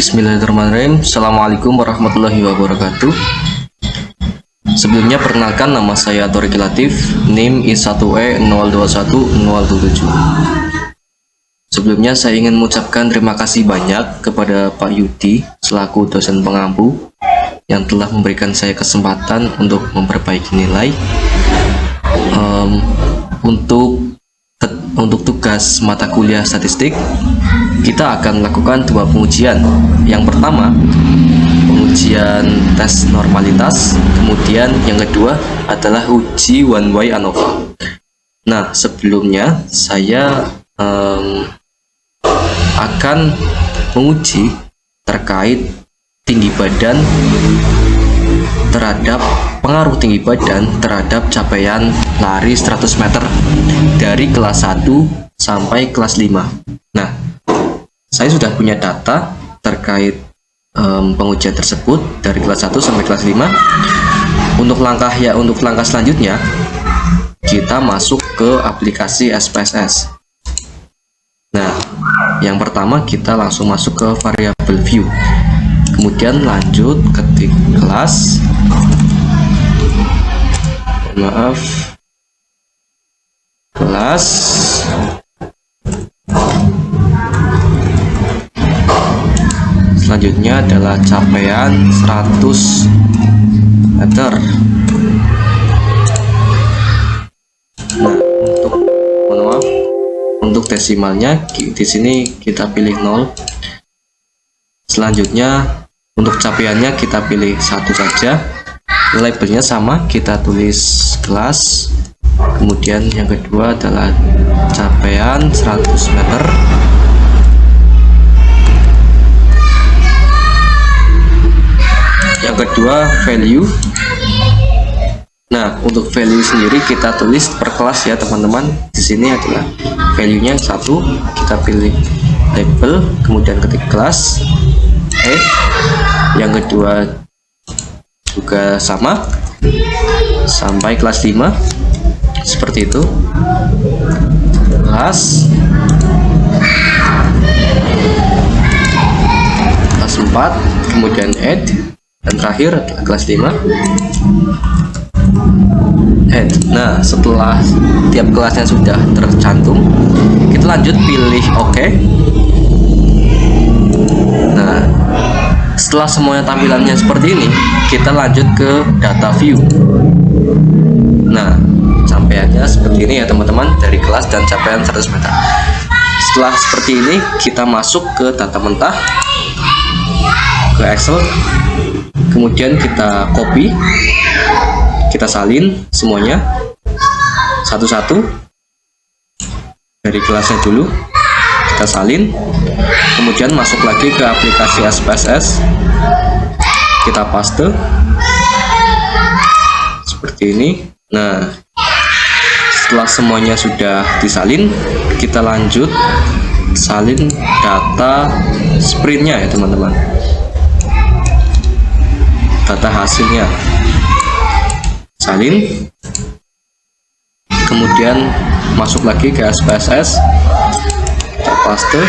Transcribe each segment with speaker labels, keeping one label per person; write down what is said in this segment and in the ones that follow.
Speaker 1: Bismillahirrahmanirrahim. Assalamualaikum warahmatullahi wabarakatuh. Sebelumnya perkenalkan, nama saya Thoriq Latif, NIM I1E021027. Sebelumnya saya ingin mengucapkan terima kasih banyak kepada Pak Yudi selaku dosen pengampu yang telah memberikan saya kesempatan untuk memperbaiki nilai. Untuk tugas mata kuliah statistik, kita akan melakukan dua pengujian. Yang pertama, pengujian tes normalitas, kemudian yang kedua adalah uji one way ANOVA. Nah, sebelumnya saya akan menguji terkait tinggi badan terhadap pengaruh tinggi badan terhadap capaian lari 100 meter dari kelas 1 sampai kelas 5. Nah, saya sudah punya data terkait pengujian tersebut dari kelas 1 sampai kelas 5. Untuk langkah selanjutnya kita masuk ke aplikasi SPSS. Nah, yang pertama kita langsung masuk ke variable view. Kemudian lanjut ketik kelas. Kelas. Selanjutnya adalah capaian 100 meter. Nah, untuk desimalnya di sini kita pilih 0. Selanjutnya untuk capaiannya kita pilih 1 saja. Labelnya sama, kita tulis kelas. Kemudian yang kedua adalah capaian 100 meter. Yang kedua value. Nah, untuk value sendiri kita tulis per kelas ya teman-teman. Di sini adalah value-nya 1, kita pilih label, kemudian ketik kelas. Yang kedua juga sama sampai kelas 5, seperti itu. Kelas 4, kemudian add, dan terakhir adalah kelas 5 add. Nah, setelah tiap kelasnya sudah tercantum, kita lanjut pilih OK. Nah, setelah semuanya tampilannya seperti ini, kita lanjut ke data view. Nah, capaiannya seperti ini ya teman-teman, dari kelas dan capaian 100 meter. Setelah seperti ini, kita masuk ke data mentah, ke Excel. Kemudian kita copy, kita salin semuanya satu-satu dari kelasnya dulu, kita salin. Kemudian masuk lagi ke aplikasi SPSS, kita paste seperti ini. Nah, setelah semuanya sudah disalin, kita lanjut salin data sprintnya ya teman-teman, data hasilnya salin. Kemudian masuk lagi ke SPSS, kita paste.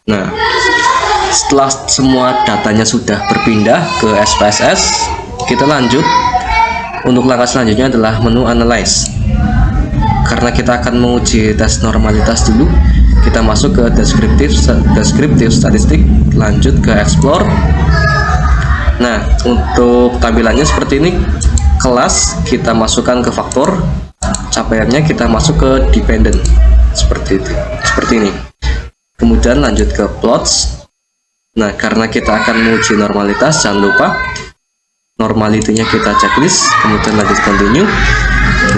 Speaker 1: Nah, setelah semua datanya sudah berpindah ke SPSS, kita lanjut. Untuk langkah selanjutnya adalah menu analyze. Karena kita akan menguji tes normalitas dulu, kita masuk ke deskriptif statistik, lanjut ke explore. Nah, untuk tampilannya seperti ini. Kelas kita masukkan ke faktor, capaiannya kita masuk ke dependent, seperti ini. Kemudian lanjut ke plots. Nah, karena kita akan menguji normalitas, jangan lupa normalitinya kita checklist. Kemudian lanjut continue,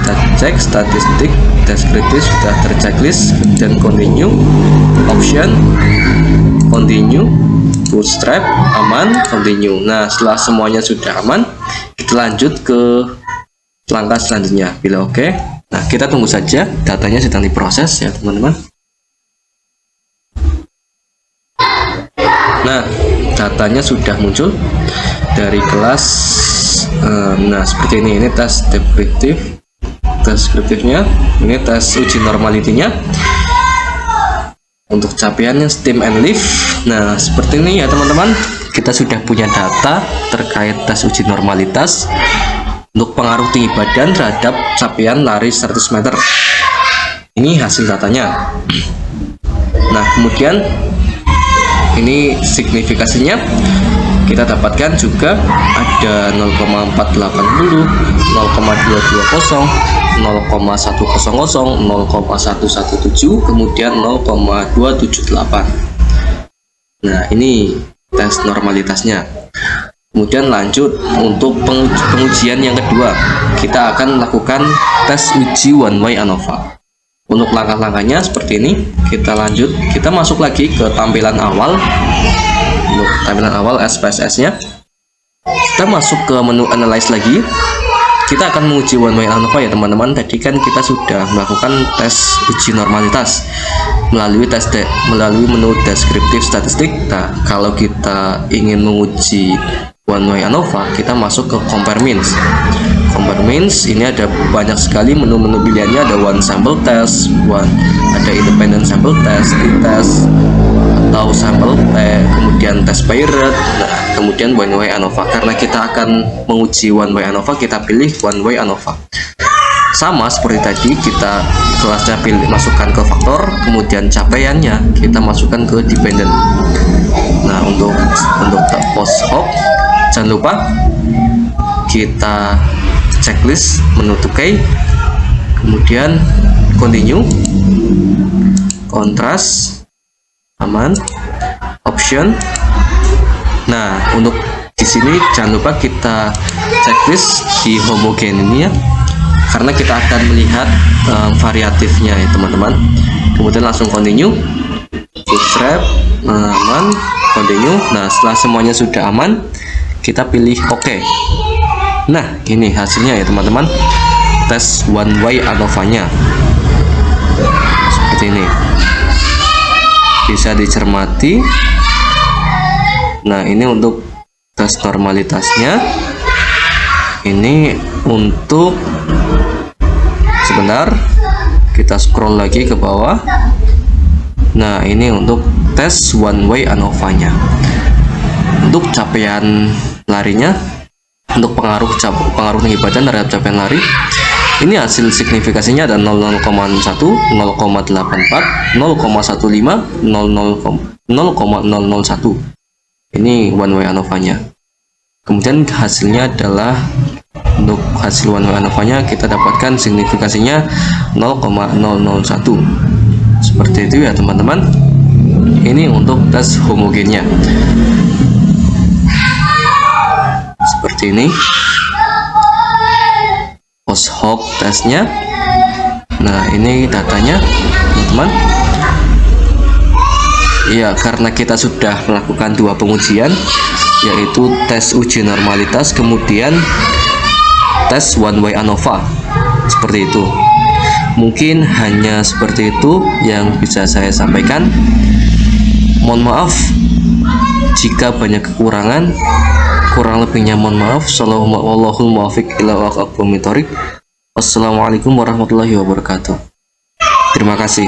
Speaker 1: kita cek statistik deskriptif sudah terchecklist, dan continue, option, continue, bootstrap aman, continue. Nah, setelah semuanya sudah aman, kita lanjut ke langkah selanjutnya, pilih OK. Nah, kita tunggu saja, datanya sedang diproses ya teman-teman. Nah, datanya sudah muncul dari kelas. Nah, seperti ini tes deskriptifnya, ini tes uji normalitinya. Untuk capaiannya STEAM and Lift. Nah, seperti ini ya teman-teman. Kita sudah punya data terkait tes uji normalitas untuk pengaruh tinggi badan terhadap capaian lari 100 meter. Ini hasil datanya. Nah, kemudian ini signifikasinya kita dapatkan juga ada 0,480, 0,220, 0,100, 0,117, kemudian 0,278. Nah, ini tes normalitasnya. Kemudian lanjut untuk pengujian yang kedua, kita akan lakukan tes uji one way ANOVA. Untuk langkah-langkahnya seperti ini. Kita lanjut, kita masuk lagi ke tampilan awal. Untuk tampilan awal SPSS-nya, kita masuk ke menu Analyze lagi. Kita akan menguji one way ANOVA ya teman-teman. Tadi kan kita sudah melakukan tes uji normalitas melalui menu deskriptif statistik. Nah, kalau kita ingin menguji one way ANOVA, kita masuk ke Compare Means. Compare Means ini ada banyak sekali menu-menu pilihannya. Ada one sample test, ada independent sample test, test atau sample kemudian test paired. Nah, kemudian one way ANOVA. Karena kita akan menguji one way ANOVA, kita pilih one way ANOVA. Sama seperti tadi, kita kelasnya masukkan ke faktor, kemudian capaiannya kita masukkan ke dependent. Nah, untuk post hoc jangan lupa kita checklist menu 2K, kemudian continue, kontras, aman, option. Nah, untuk di sini jangan lupa kita checklist di homogen ini ya, karena kita akan melihat variatifnya ya teman-teman. Kemudian langsung continue, bootstrap, aman, continue. Nah, setelah semuanya sudah aman, kita pilih OK. Nah, ini hasilnya ya teman-teman, tes one way ANOVA-nya seperti ini, bisa dicermati. Nah, ini untuk tes normalitasnya. Ini untuk, sebentar, kita scroll lagi ke bawah. Nah, ini untuk tes one way ANOVA-nya. Untuk capaian larinya, untuk pengaruh tinggi badan terhadap capaian lari, ini hasil signifikasinya ada 0,1, 0,84, 0,15, 0,001. Ini one way ANOVA-nya. Kemudian hasilnya adalah, untuk hasil one way ANOVA-nya kita dapatkan signifikasinya 0,001. Seperti itu ya teman-teman. Ini untuk tes homogennya. Seperti ini post hoc tesnya. Nah, ini datanya teman-teman. Ya, karena kita sudah melakukan dua pengujian, yaitu tes uji normalitas kemudian tes one way ANOVA. Seperti itu. Mungkin hanya seperti itu yang bisa saya sampaikan. Mohon maaf jika banyak kekurangan. Kurang lebihnya mohon maaf. Wallahul muwaffiq ila aqwamit thoriq. Wassalamualaikum warahmatullahi wabarakatuh. Terima kasih.